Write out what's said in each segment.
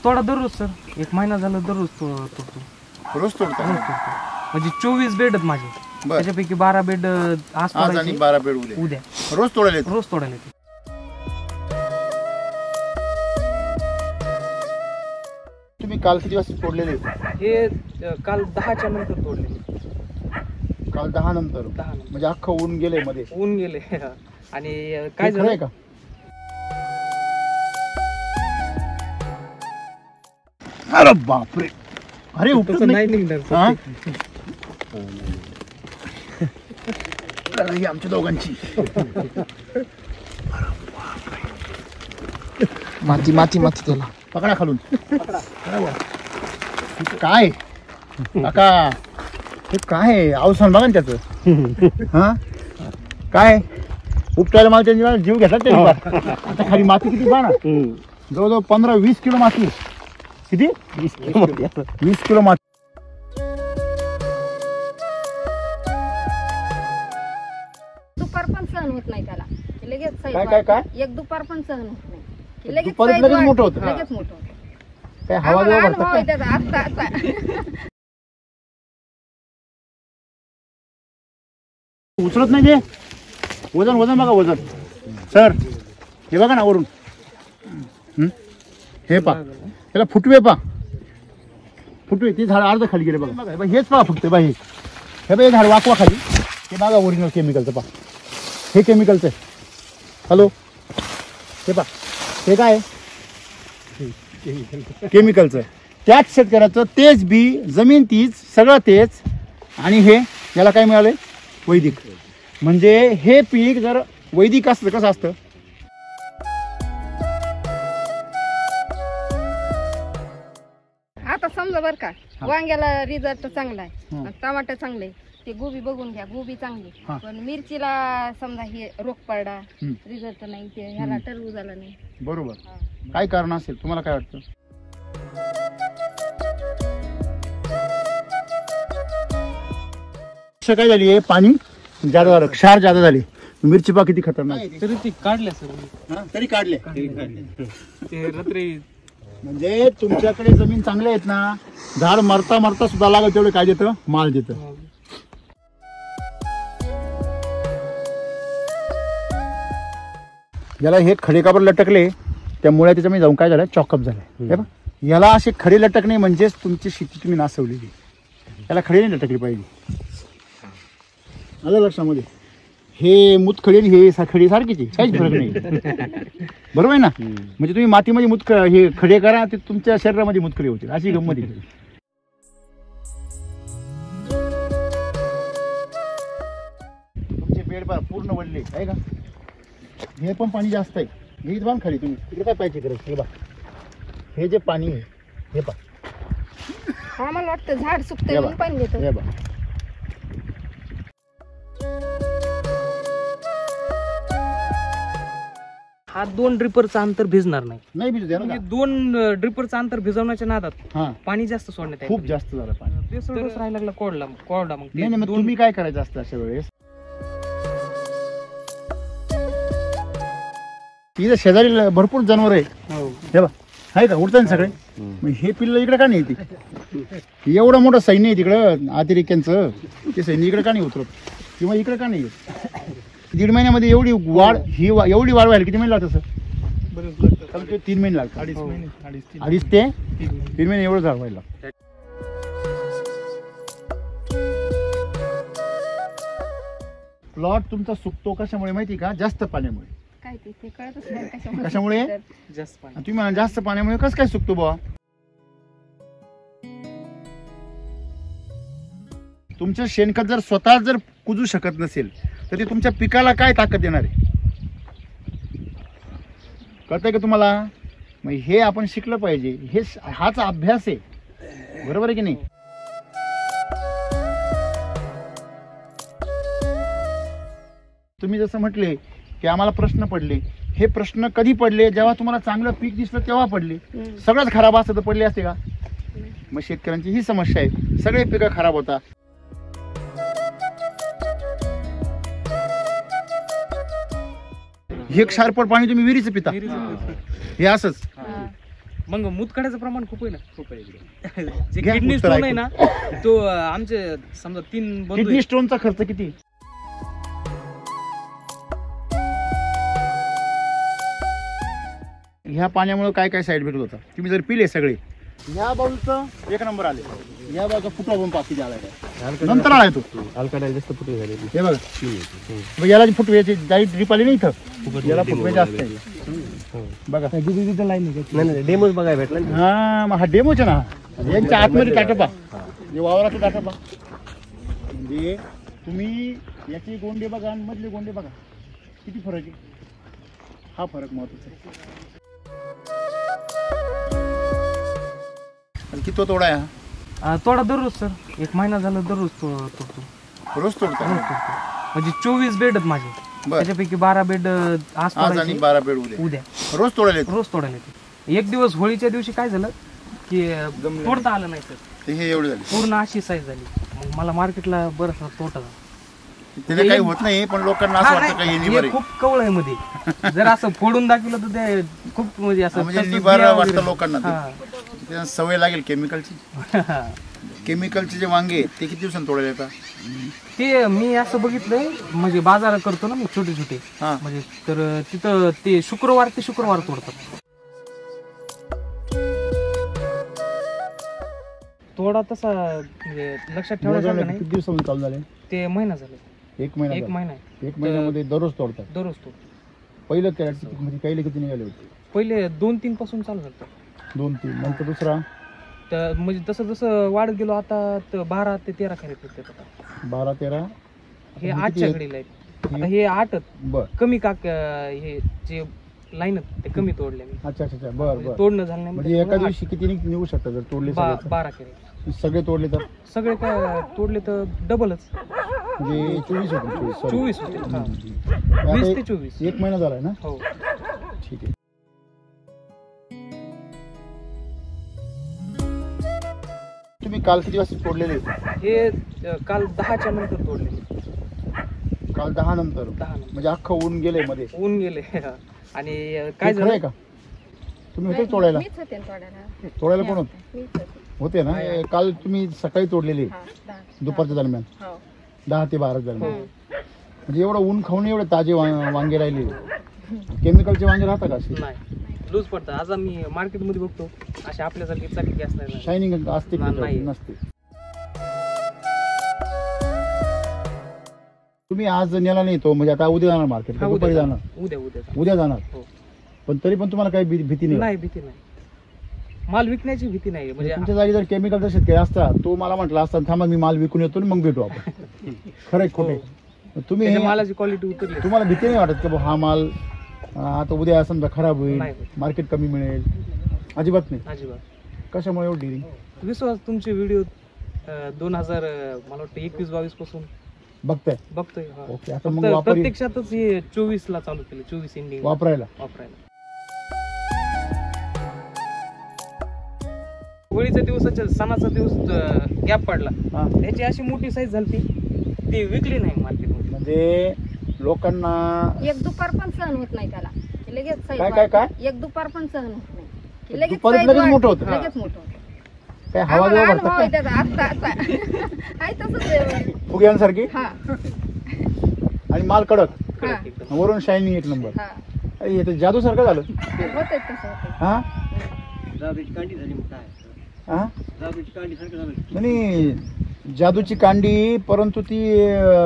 तोडा दररोज सर, 1 महिना झाला दररोज तोडतो. रोज तोडता? म्हणजे 24 बेड आहेत माझे, त्याच्यापैकी 12 बेड आज आणि 12 बेड उद्या. रोज तोडायला तुम्ही काल किती वाजता तोडलेले? हे काल 10च्या नंतर तोडले. काल 10 नंतर? म्हणजे अख्खं ऊन गेले मध्ये? ऊन गेले. आणि काय झालं का? अरे बापरे, अरे उपटत नाही निघणार. आमच्या दोघांची माती माती माती त्याला पकडा खालून. काय काका, हे काय अवसान बघा ना त्याचं. हा काय उपटायला मला त्यांनी जीव घेतला त्यांनी. आता खाली माती किती पहा ना, जवळजवळ 15-20 किलो माती. किती? 20 किलो माती. दुपार पण सहन होत नाही त्याला लगेच. काय काय एक दुपार पण सहन होत नाही लगेच. लगेच मोठं होतं. लगेच मोठं होतं. काय हवा भरतात काय? उचलत नाही ते. वजन वजन बघा, वजन सर. हे बघा ना वरून. हे पा, त्याला फुटवे पा, फुटवे. ते झाड अर्ध खाली गेले बघा. हेच पहा फक्त बा. हे बघा झाड वाकवा खाली. हे बघा ओरिजिनल केमिकलचं पा. हे केमिकलचं आहे. हॅलो, हे पा, हे काय केमिकलचं. त्याच शेतकऱ्याचं तेच बी, जमीन तीच, सगळं तेच. आणि हे याला काय मिळालंय? वैदिक. म्हणजे हे पीक जर वैदिक असतं कसं असतं? आता समजा बर का, वांग्याला रिझल्ट चांगला आहे, टमाटर चांगले, ते गोबी बघून घ्या, गोबी चांगली. पण मिरचीला समजा हे रोग पडला, रिझल्ट नाही, ते ह्याला टरबूजाला नाही. बरोबर. काय कारण असेल तुम्हाला काय वाटतं? काय झाली? पाणी जादा झालं, क्षार जादा झाली. मिरची पा किती खतरनाक. तरी ती काढल्या सर. तरी काढले ते रात्री. म्हणजे तुमच्याकडे जमीन चांगले आहेत ना, झाड मरता मरता सुद्धा लागेल तेवढे काय देतं? माल देतं. याला हे खडे काबर लटकले, त्यामुळे त्याच्यामध्ये जाऊन काय झालं? चॉकअप झालं. याला असे खडे लटकणे म्हणजेच तुमची शेती तुम्ही नासवलेली. याला खडे नाही लटकले पाहिजे. आलं लक्षामध्ये? हे मुतखडे हे खडे सारखीचे, काहीच फरक नाही. बरोबर आहे ना? म्हणजे तुम्ही मातीमध्ये हे खडे करा, ते तुमच्या शरीरामध्ये मुतखडे होतील. अशी गंमत आहे. तुमचे बेड बघा पूर्ण वडले आहे का? हे पण पाणी जास्त आहे. हे पण खाली तुम्ही तिकडे काय पाहिजे गरज? हे बा, हे जे पाणी आहे हे पा. आम्हाला वाटतं झाड सुकतंय म्हणून पाणी देतो. हे बा, हा 2 ड्रिपरचं अंतर भिजणार नाही. नाही भिजू द्या ना. 2 ड्रिपरचं अंतर भिजवण्याच्या नादात पाणी जास्त सोडण्यात खूप जास्त झालं पाणी. राहायला लागला कोरडा. मग नाही, मग तुम्ही काय करायचं असतं अशा वेळेस? इथं शेजारी भरपूर जनावर आहे. हे बा, आहे का? उडतात सगळे. मग हे पिल्लं इकडे का नाही येते? एवढं मोठं सैन्य आहे तिकडं अतिरेक्यांचं. ते सैन्य इकडे का नाही उतरत? किंवा इकडे का नाही येत? 1.5 महिन्यामध्ये एवढी वाढ, ही एवढी वाढ व्हायला किती महिने लागतात सर? 3 महिने लागतात. 2.5 ते 3 महिने एवढं झाड व्हायला. प्लॉट तुमचा सुकतो कशामुळे माहिती का? जास्त पाण्यामुळे. काय ते कळतच नाही कशामुळे? जास्त पाणी. तुम्ही म्हणा जास्त पाण्यामुळे कसं काय सुकतो बुवा? तुमचं शेणखत जर स्वतः जर कुजू शकत नसेल तर ते तुमच्या पिकाला काय ताकद देणार आहे? कळतंय का तुम्हाला? मग हे आपण शिकलं पाहिजे. हाच अभ्यास आहे. बरोबर आहे की नाही? तुम्ही जसं म्हटले की आम्हाला प्रश्न पडले, हे प्रश्न कधी पडले? जेव्हा तुम्हाला चांगलं पीक दिसलं तेव्हा पडले. सगळंच खराब असतं तर पडले असते का? मग शेतकऱ्यांची ही समस्या आहे, सगळे पिकं खराब होतात. हे क्षारपट पाणी तुम्ही विहिरीचं पिता, हे असंच. मग मुतखड्याचं प्रमाण खूप आहे ना, खूप आहे इकडे. जे घ्या, किडनी उत्तर स्टोन आहे ऐकू. ना, तो आमचे समजा 3 बंधू किडनी आहेत. स्टोनचा खर्च किती? ह्या पाण्यामुळे काय काय साईड इफेक्ट होता? तुम्ही जर पिले सगळे, या बाजूचं 1 नंबर आले, या बाजूचा फुटवा पण पाकी आलाय काय नंतर आलाय तो अलकाडायला जास्त फुटवे झाले. हे बघा मग याला फुटव्याची जाई ड्रीप आली नाही इथं, याला फुटवे जास्त आहे बघा. नाही डेमोच बघायला भेटला ना. हा मग हा डेमोच ना, यांच्या आतमध्ये टाटपा, हे वावराचं टाटपा. म्हणजे तुम्ही याचे गोंडे बघा आणि मधले गोंडे बघा, किती फरक आहे. हा फरक महत्वाचा आहे. आणि किती तोडा आहे हा? तोडा दररोज सर, 1 महिना झाला दररोज तोडतो. रोज तोडता? म्हणजे 24 बेड आहेत माझे, बरं. त्याच्यापैकी 12 बेड आज आज आणि तोडायचे, 12 बेड उद्या. उद्या रोज तोडायला येतो? रोज तोडायला येते. एक दिवस होळीच्या दिवशी काय झालं की तोडता आलं नाही सर, ते हे एवढे झाले, पूर्ण अशी साईज झाली. मग मला मार्केटला बरंच तोटा झाला. त्याला काही होत नाही, पण लोकांना असं वाटतं काही हे निबार खूप कवळ आहे मध्ये. जर असं फोडून दाखवलं तर ते खूप म्हणजे असं म्हणजे तसंच निबार बिया वाटतं वगैरे. लोकांना ते. हा. त्यांना सवय लागेल केमिकलची. केमिकलचे जे वांगे आहेत, ते किती दिवसांनी तोडायला येतात? ते मी असं बघितलंय, म्हणजे बाजारात करतो ना मी छोटे छोटे, हा. म्हणजे तर तिथं ते शुक्रवार ते शुक्रवार तोडतात. तोडा तसा म्हणजे लक्षात ठेवायचं नाही, किती दिवसांनी चालू झाले? ते महिना झाले. 1 महिना एक झाला. महिना आहे. 1 महिन्यामध्ये दररोज तोडतात. दररोज तो पहिलं कॅरेट म्हणजे काही किती निघाले होते? पहिले 2-3 पासून चालू झालं. 2-3 नंतर दुसरा तर म्हणजे जसं जसं वाढत गेलो आता 12 ते 13 कॅरेट येतात आता. 12-13. हे 8च्या घडीला आहेत. आता हे 8 बर. कमी हे जे लाईन ते कमी तोडले मी. अच्छा अच्छा अच्छा. बर बर. तोडणं झालं नाही म्हणजे एका दिवशी किती निघू शकतात जर तोडले सगळे? 12 कॅरेट सगळे तोडले तर सगळे काय तोडले तर डबलच, म्हणजे 24 होते. 24 होते. हा. 20 ते 24. 1 महिना झालाय ना? हो. ठीक आहे. तुम्ही काल किती वाजता तोडलेले? हे काल 10च्या नंतर तोडले. काल 10 नंतर. 10 नंतर म्हणजे अख्खं ऊन गेले मध्ये. ऊन गेले. आणि हे काय खरं आहे झालं का? तुम्ही होते तोडायला? मीच होते ना तोडायला. तोडायला कोण होते? मीच होते. होते ना. काल तुम्ही सकाळी तोडलेले हा, 10. दुपारच्या दरम्यान हो. 10 ते 12 दरम्यान. हम्म. म्हणजे एवढं ऊन खाऊन एवढे ताजे वांगे राहिले. केमिकलचे वांगे राहतात का असे? नाही, लूज पडतं. आज आम्ही मार्केटमध्ये बघतो असे आपल्यासारखे चटके असणार नाही. शायनिंग असते की नाही. नसते? तुम्ही आज नेला नाही तो, म्हणजे आता उद्या जाणार मार्केट? हा, दुपारी उद्या जाणार? उद्या जाणार. हो. पण तरी पण तुम्हाला काही भीती नाही? नाही, भीती नाही. माल विकण्याची भीती नाही. म्हणजे तुमच्या जागी जर केमिकलचा शेतकरी असता, तो मला म्हटला असता थांबा मी माल विकून येतो आणि मग भेटू आपण. खरंय खोटे? तुम्ही त्याच्या मालाची क्वालिटी उतरली. तुम्हाला भीती नाही वाटत की बुवा हा माल आता उद्या समजा खराब होईल, नाही. मार्केट कमी मिळेल? अजिबात नाही. अजिबात. कशामुळे एवढी डिरिंग? विश्वास तुमचे व्हिडिओ 2000 मला वाटतं 21-22 पासून बघताय? बघतोय. हा. ओके. आता फक्त मग वापरी प्रत्यक्षातच हे 24 ला चालू केलं. 24 एंडिंग वापरायला वापरायला. होळीच्या दिवसाच्या सणाचा दिवस गॅप पडला, हा. त्याची अशी मोठी साईज झाली ती विकली नाही मार्केटमध्ये. म्हणजे लोकांना एक दुपार पण सहन होत नाही त्याला. की लगेच size काय वाढते. एक दुपार पण सहन होत नाही. की लगेच दुपारी size लगेच वाढते. मोठं होतं. लगेच मोठं होतं. काय हवा आम्हाला बिवा अनुभव भरतात आहे काय? त्याचा. आता आहे तसंच आहे. फुग्यांसारखी हा आणि माल कडक, हा एकदम. वरून शायनिंग 1 नंबर. हा अरे हे तर जादू सारखं झालं. होतंय तसं होतंय. हा हा. नाही जादूची कांडी, परंतु ती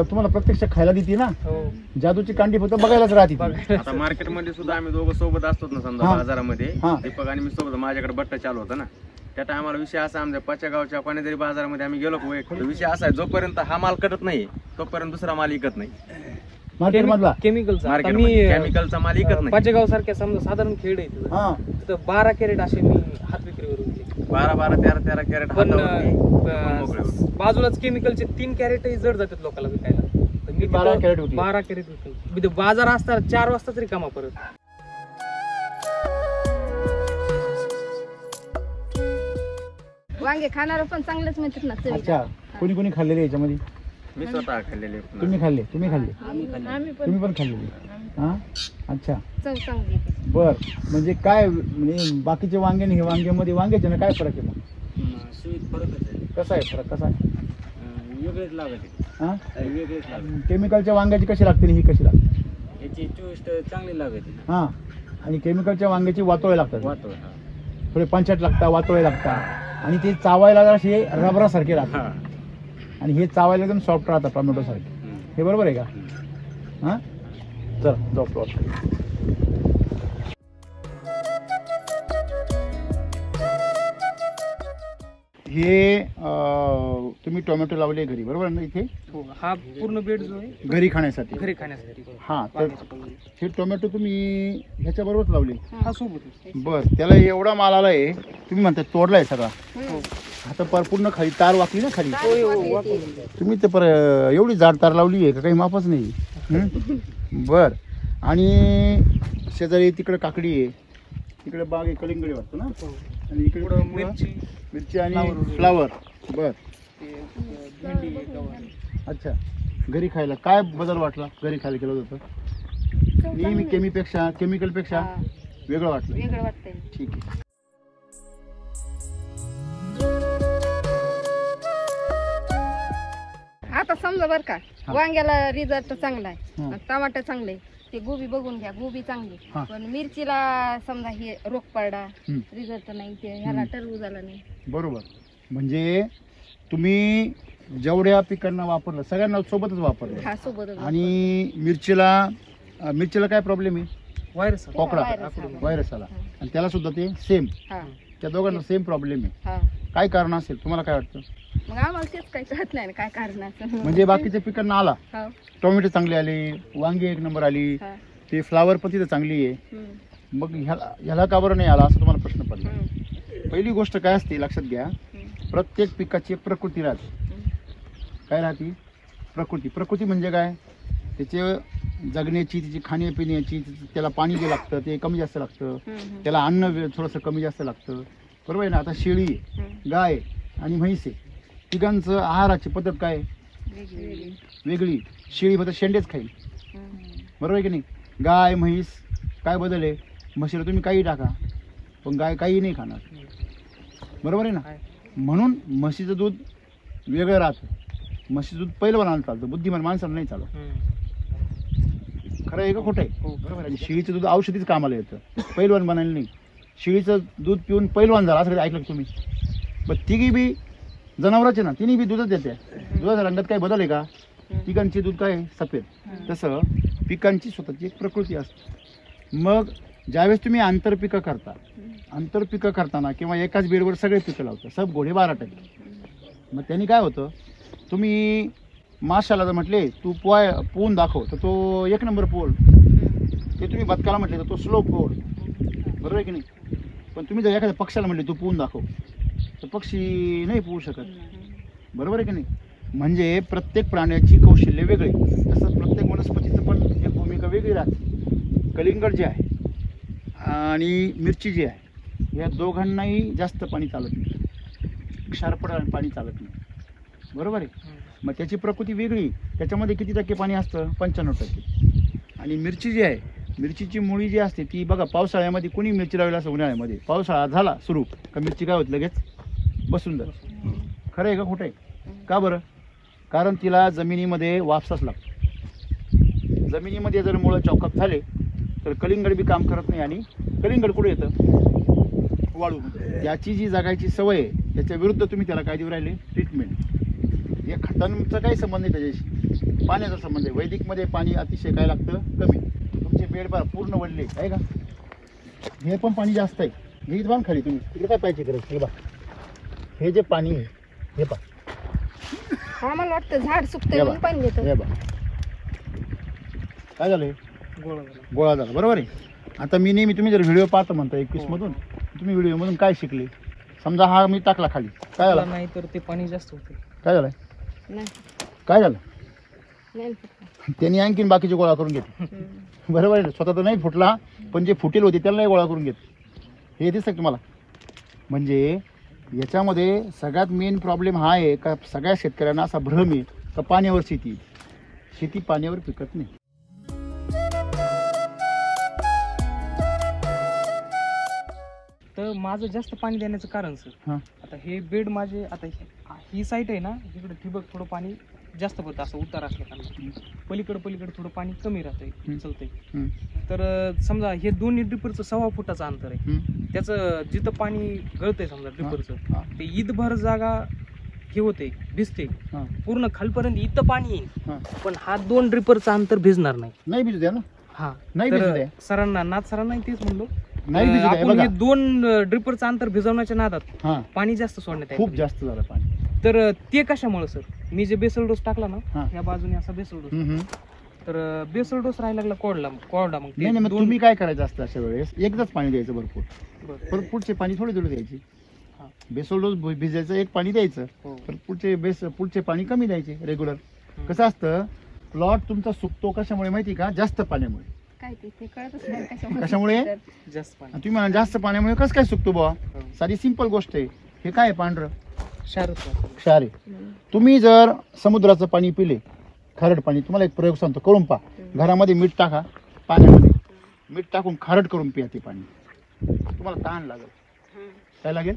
तुम्हाला प्रत्यक्ष खायला देते ना. हो. जादूची कांडी फक्त बघायलाच राहते ती. आता मार्केटमध्ये सुद्धा आम्ही दोघं सोबत असतो ना समजा हा. बाजारामध्ये. हा. दीपक आणि मी सोबत, माझ्याकडे बट्टा चालू होता ना त्या टायमाला. विषय असा आमच्या पाचेगावच्या कोणत्यातरी बाजारामध्ये आम्ही गेलो तर विषय असा आहे, जोपर्यंत हा माल कटत नाही तोपर्यंत दुसरा माल विकत नाही. मार्केट मधला. केमिकलचा. आता मी मार्केटमध्ये केमिकलचा माल विकत नाही. पाचेगाव सारख्या समजा साधारण खेड आहे तिथं. हा. तिथं 12 कॅरेट असे मी हात विक्रीवर विकले. 12-13 कॅरेट पण मोकळे होते. बाजूलाच केमिकलचे 3 कॅरेटही जड जातात लोकांना विकायला. तर मी 12 कॅरेट होती. 12 कॅरेट विकले. मी ते बाजार असतात 4 वाजता तरी कामा परत. वांगे खाणार पण चांगलेच म्हणतात ना चवीला. अच्छा. कोणी कोणी खाल्लेले याच्यामध्ये? मी स्वतः खाल्लेले. तुम्ही खाल्ले? तुम्ही खाल्ले? आम्ही पण तुम्ही पण खाल्लेले? हा. अच्छा. चव चांगली आहे त्याची. बर, म्हणजे काय म्हणजे बाकीचे वांगे आणि हे वांग्यामध्ये वांग्याचे ना काय फरक आहे मग? सुईत फरकच आहे. कसा आहे फरक, कसा आहे? वेगळेच लागत आहे. हा, वेगळेच लागत. केमिकलच्या वांग्याची कशी लागते आणि ही कशी लागते? याची टेस्ट चांगली लागत आहे. हा, आणि केमिकलच्या वांग्याची वातोळे लागतात, वाटो. थोडे पंचाट लागतात, वातोळे लागतात, आणि ते चावायला जराशी रबरासारखे राहतात, आणि हे चावायला एकदम सॉफ्ट राहतात टोमॅटो सारखे. हे बरोबर आहे का? हा, चल जाऊ प्लॉट. हे तुम्ही टोमॅटो लावले घरी, बरोबर ना? इथे हो, हा पूर्ण बेड जो आहे घरी खाण्यासाठी. घरी खाण्यासाठी. हा, तर हे टोमॅटो तुम्ही ह्याच्या बरोबर लावले? हा सोबत. बर, त्याला एवढा माल आलाय, तुम्ही म्हणता तोडलाय सगळा. आता पूर्ण खाली तार वाकली ना खाली. तुम्ही ते एवढी जाड तार लावली आहे का, काही मापच नाही. बर, आणि शेजारी तिकडे काकडी आहे, तिकडे बाग आहे, कलिंगडी वाटतं ना, आणि इकडे मिरची आणि फ्लावर. बर, अच्छा. घरी खायला काय बदल वाटला? घरी खायला केलं होतं नेहमी केमिकलपेक्षा वेगळं वाटलं? वेगळं वाटतंय. ठीक आहे. आता समजा बर का, वांग्याला रिझल्ट चांगला आहे, टमाटर चांगले, ते गोबी बघून घ्या, गोबी चांगली, पण मिरचीला समजा हे रोग पडला, रिझल्ट नाही, ते ह्याला टरबूजाला नाही. बरोबर, म्हणजे तुम्ही जेवढ्या पिकांना वापरलं सगळ्यांना सोबतच वापरलं. हा, सोबतच. आणि मिरचीला काय प्रॉब्लेम आहे? व्हायरस कोकडा, व्हायरस आला, आणि त्याला सुद्धा ते सेम, त्या दोघांना सेम प्रॉब्लेम आहे. काय कारण असेल तुम्हाला काय वाटतं? मग आम्हाला तेच काही कळत नाही काय कारण असं. म्हणजे बाकीच्या पिकांना आला, टोमॅटो चांगली आली, वांगी एक नंबर आली, ते फ्लावर पण तिथं चांगली आहे, मग ह्याला का बरं नाही आला असं तुम्हाला प्रश्न पडला. पहिली गोष्ट काय असते लक्षात घ्या, प्रत्येक पिकाची एक प्रकृती राहते. काय राहते? प्रकृती म्हणजे काय? त्याचे जगण्याची, त्याची खाण्यापिण्याची, त्याला पाणी जे लागतं ते कमी जास्त लागतं, त्याला अन्न थोडंसं कमी जास्त लागतं, बरोबर आहे ना? आता शेळी, गाय आणि म्हैस आहे, तिघांचं आहाराची पद्धत काय वेगळी. शेळी फक्त शेंडेच खाईल, बरोबर आहे की नाही? गाय म्हैस काय बदल आहे? म्हशीला तुम्ही काही टाका पण गाय काही नाही खाणार, बरोबर आहे ना? म्हणून म्हशीचं दूध वेगळं राहतं. म्हशीचं दूध पहिलवानाला चालतं, बुद्धिमान माणसाला नाही चालत. खरं आहे का खोटं आहे? बरोबर आहे. शेळीचं दूध औषधीच कामाला येतं, पहिलवान बनायला नाही. शेळीचं दूध पिऊन पहिलवान झाला असं ऐकलं तुम्ही? पण तिघी बी जनावरांचे ना, तिन्ही बी दूधच देते. दुधाच्या रंगात काही बदल आहे का? पिकांची दूध काय सफेद. तसं पिकांची स्वतःची एक प्रकृती असते. मग ज्यावेळेस तुम्ही आंतरपिकं करताना किंवा एकाच बेडवर सगळे पिकं लावता, सब घोडे 12%, मग त्यांनी काय होतं, तुम्ही माशाला जर म्हटले तू पोहून दाखव तर तो 1 नंबर पोल, ते तुम्ही बदकाला म्हटले तर तो स्लो पोल, बरोबर आहे की नाही? पण तुम्ही जर एखाद्या पक्षाला म्हटले तू पोहून दाखव तर पक्षी नाही पोहू शकत, बरोबर आहे की नाही? म्हणजे प्रत्येक प्राण्याची कौशल्य वेगळी, तसंच प्रत्येक वनस्पतीचं पण एक भूमिका वेगळी राहते. कलिंगड जे आहे आणि मिरची जी आहे या दोघांनाही जास्त पाणी चालत नाही, क्षारपड पाणी चालत नाही, बरोबर आहे? मग त्याची प्रकृती वेगळी. त्याच्यामध्ये किती टक्के पाणी असतं? 95%. आणि मिरची जी आहे, मिरचीची मुळी जी असते ती बघा, पावसाळ्यामध्ये कोणी मिरची लावली असं, उन्हाळ्यामध्ये पावसाळा झाला सुरू का मिरची काय होत लगेच बसून जात. खरं आहे का खोटं आहे? का बरं? कारण तिला जमिनीमध्ये वापसाच लागतो. जमिनीमध्ये जर मुळं चॉकअप झाले तर कलिंगड बी काम करत नाही. आणि कलिंगड कुठे येतं? वाळू. त्याची जी जगायची सवय आहे त्याच्या विरुद्ध तुम्ही त्याला काय देऊ राहिले? ट्रीटमेंट. या खतांचा काही संबंध नाही त्याच्याशी, पाण्याचा संबंध आहे. वैदिकमध्ये पाणी अतिशय काय लागतं? कमी. तुमचे बेड बघा पूर्ण वडले आहे का? हे पण पाणी जास्त आहे. हे इथं खाली तुम्ही तिकडे काय पाहिजे गरज? हे बा, हे जे पाणी आहे हे पा, आम्हाला वाटतं झाड सुकतंय म्हणून पाणी देतं. हे बा काय झालं? गोळा झाला, बरोबर आहे. आता मी नेहमी, तुम्ही जर व्हिडिओ पाहता म्हणता 21 मधून, तुम्ही व्हिडिओमधून काय शिकले? समजा हा मी टाकला खाली, काय झालं? नाही तर ते पाणी जास्त होते. काय झालं? नाही, काय झालं? नाही. त्यांनी आणखीन बाकीचे गोळा करून घेतले, बरोबर आहे. स्वतः तर नाही फुटला पण जे फुटेल होते त्याला गोळा करून घेतले. हे दिसतं तुम्हाला? म्हणजे याच्यामध्ये सगळ्यात मेन प्रॉब्लेम हा आहे का सगळ्या शेतकऱ्यांना असा भ्रम आहे का पाण्यावर शेती पाण्यावर पिकत नाही. तर माझं जास्त पाणी देण्याचं कारण सर, हा. आता हे बेड माझे, आता ही साईट आहे ना, इकडे ठिबक थोडं पाणी जास्त पडतं असं उतार असल्या कारण, पलीकडे थोडं पाणी कमी राहतंय चलतंय. तर समजा हे दोन्ही ड्रिपरचं 1.25 फुटाचं अंतर आहे, त्याचं जिथं पाणी गळतंय समजा ड्रिपरचं, ते ईदभर जागा हे होते भिजते पूर्ण खालपर्यंत, इथं पाणी येईल पण हा 2 ड्रिपरचं अंतर भिजणार नाही. भिजू द्या ना. हा, नाही तर भिजू द्या. सरांना तेच म्हणलो, नाही भिजू द्या. आपण बघा हे 2 ड्रिपरचं अंतर भिजवण्याच्या नादात हा पाणी जास्त सोडण्यात खूप आहे. जास्त झालं पाणी. तर ते कशामुळे सर, मी जे बेसल डोस टाकला हा. ना या बाजूने असा बेसल डोस, हम्म. तर बेसल डोस राहायला लागला कोरडा मग ते नाही मग दोन- तुम्ही काय करायचं असतं अशा वेळेस, एकदाच पाणी द्यायचं भरपूर, बरं. परत पुढचे पाणी थोडी द्यायची. हा. बेसल डोस भिजायचं, एक पाणी द्यायचं, हो. परत पुढचे पाणी कमी द्यायचे रेग्युलर. कसं असतं, प्लॉट तुमचा सुकतो कशामुळे माहिती का, जास्त पाण्यामुळे. काय ते कळतच नाही कशामुळे? जास्त पाणी तुम्ही म्हणा जास्त पाण्यामुळे कसं काय सुकतो बुवा, हो. साधी सिंपल गोष्ट आहे. हे काय आहे, पांढरं क्षारच वापरलं. क्षार आहे. तुम्ही जर समुद्राचं पाणी पिले, खारट पाणी, तुम्हाला एक प्रयोग सांगतो, करून पहा. घरामध्ये मीठ टाका, पाण्यामध्ये मीठ टाकून खारट करून पिया ते पाणी, तुम्हाला ताण लागेल. काय लागेल?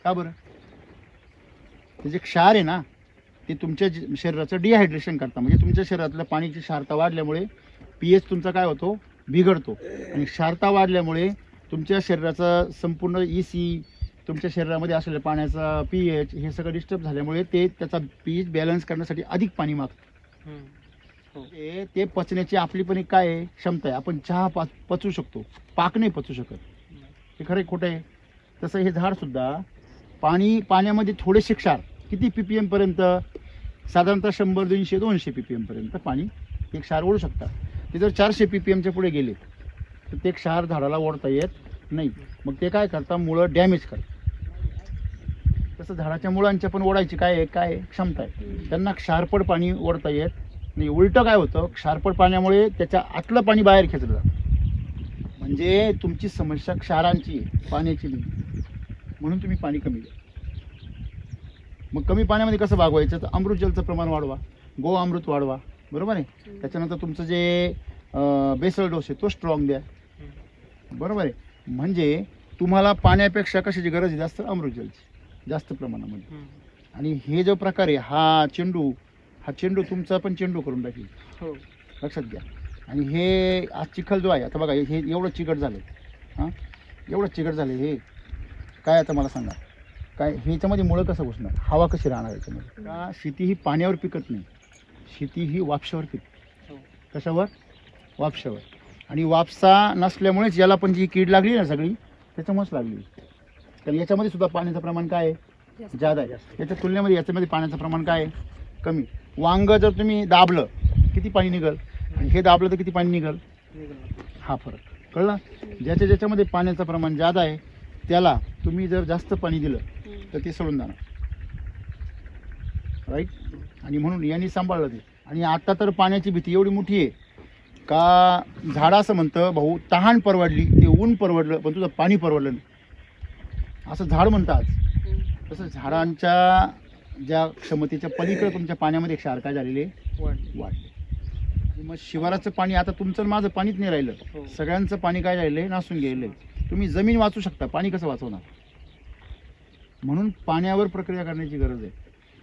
का बरं? ते जे क्षार आहे ना, ते तुमच्या शरीराचं डिहायड्रेशन करता, म्हणजे तुमच्या शरीरातल्या पाण्याची क्षारता वाढल्यामुळे पीएच तुमचा काय होतो, बिघडतो. आणि क्षारता वाढल्यामुळे तुमच्या शरीराचा संपूर्ण EC, तुमच्या शरीरामध्ये असलेल्या पाण्याचा pH हे सगळं डिस्टर्ब झाल्यामुळे ते त्याचा pH बॅलन्स करण्यासाठी अधिक पाणी मागतं. हो. ते पचण्याची आपली पण एक काय आहे, क्षमता आहे. आपण चहा पचवू शकतो, पाक नाही पचवू शकत. हे खरं खोटं आहे? तसं हे झाड सुद्धा पाण्यामध्ये थोडेसे क्षार, किती ppm पर्यंत, साधारणतः 100, 200, 200 ppm पर्यंत पाणी एक क्षार ओढू शकतात. ते जर 400 ppmच्या पुढे गेले तर ते क्षार झाडाला ओढता येत नाही. मग ते काय करतात, मुळं डॅमेज करतात. तसं झाडाच्या मुळांच्या पण ओढायची काय क्षमता आहे. त्यांना क्षारपड पाणी ओढता येत नाही. उलटं काय होतं, क्षारपड पाण्यामुळे त्याच्या आतलं पाणी बाहेर खेचलं जातं. म्हणजे तुमची समस्या क्षारांची आहे, पाण्याची नाही. म्हणून तुम्ही पाणी कमी द्या. मग कमी पाण्यामध्ये कसं भागवायचं, तर अमृतजलचं प्रमाण वाढवा, गो अमृत वाढवा, बरोबर आहे. त्याच्यानंतर तुमचं जे बेसल डोस आहे तो स्ट्रॉंग द्या, बरोबर आहे. म्हणजे तुम्हाला पाण्यापेक्षा कशाची गरज आहे जास्त, अमृतजलची जास्त प्रमाणामध्ये. आणि हे जो प्रकार आहे, हा चेंडू तुमचा पण चेंडू करून टाकेल, हो. लक्षात घ्या. आणि हे आज चिखल जो आहे, आता बघा हे एवढं चिकट झालं, हां एवढं चिकट झालं, हे काय आता मला सांगा, काय ह्याच्यामध्ये मुळं कसं घुसणार, हवा कशी राहणार याच्यामध्ये? का शेती ही पाण्यावर पिकत नाही, शेती ही वापशावर पिकते. कशावर? वापशावर. आणि वापसा नसल्यामुळेच याला पण जी कीड लागली ना सगळी, त्याच्यामुळेच लागली. कारण याच्यामध्ये सुद्धा पाण्याचं प्रमाण काय आहे, जादा आहे. याच्या तुलनेमध्ये याच्यामध्ये पाण्याचं प्रमाण काय आहे, कमी. वांग जर तुम्ही दाबलं किती पाणी निघल, आणि हे दाबलं तर किती पाणी निघल, हा फरक कळला. ज्याच्यामध्ये पाण्याचं प्रमाण जादा आहे त्याला तुम्ही जर जास्त पाणी दिलं तर ते सोडून जाणार, राईट. आणि म्हणून यांनी सांभाळलं ते. आणि आता तर पाण्याची भीती एवढी मोठी आहे का झाड असं म्हणतं, भाऊ तहान परवडली, ते ऊन परवडलं पण तुझं पाणी परवडलं नाही, असं झाड म्हणतं आज. तसं झाडांच्या ज्या क्षमतेच्या पलीकडे तुमच्या पाण्यामध्ये क्षार काय झालेले वाढले. मग शिवाराचं पाणी, आता तुमचं माझं पाणीच नाही राहिलं, सगळ्यांचं पाणी काय राहिलंय, नासून गेलंय. तुम्ही जमीन वाचू शकता, पाणी कसं वाचवणार? म्हणून पाण्यावर प्रक्रिया करण्याची गरज आहे.